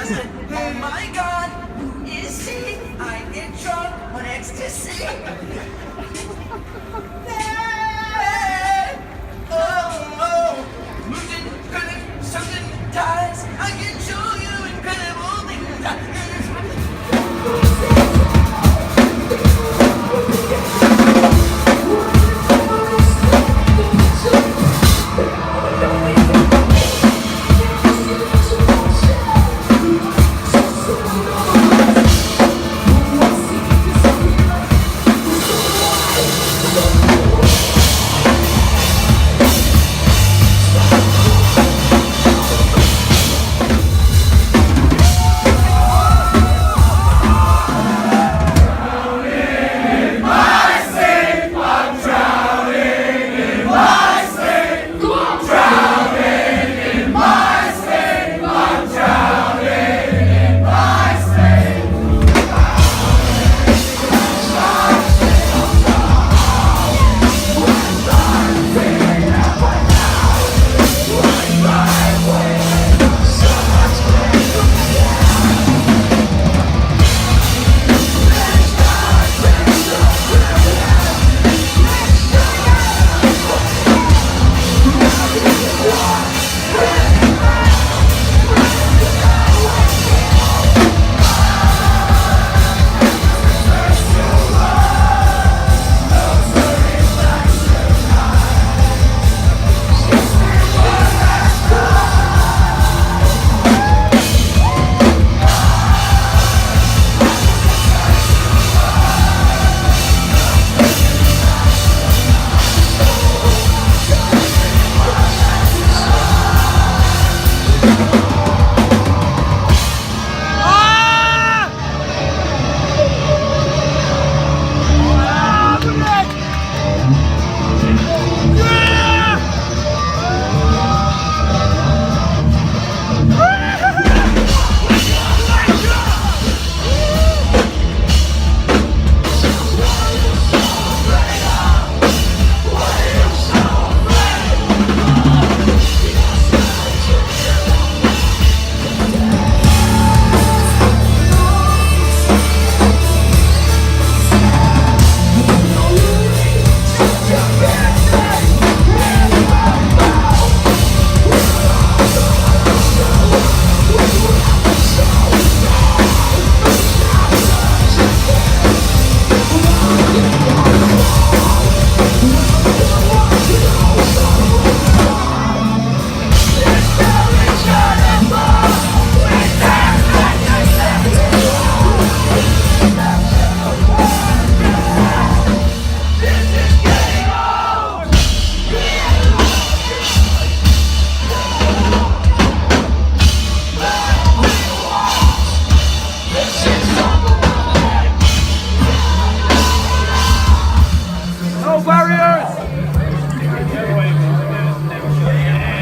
doesn't. Oh my God, is he? I get drunk on ecstasy. Oh, losing credit, something ties. I can show you incredible things.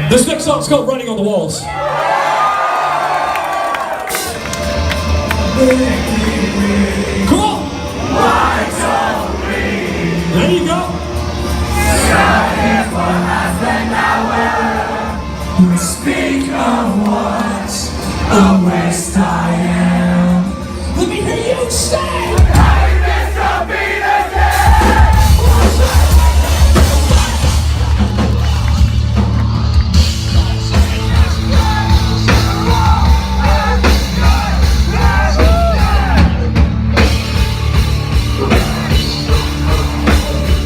This next song's called Running on the Walls. Cool! There you go. Speak of what a waste I am. Let me hear you say.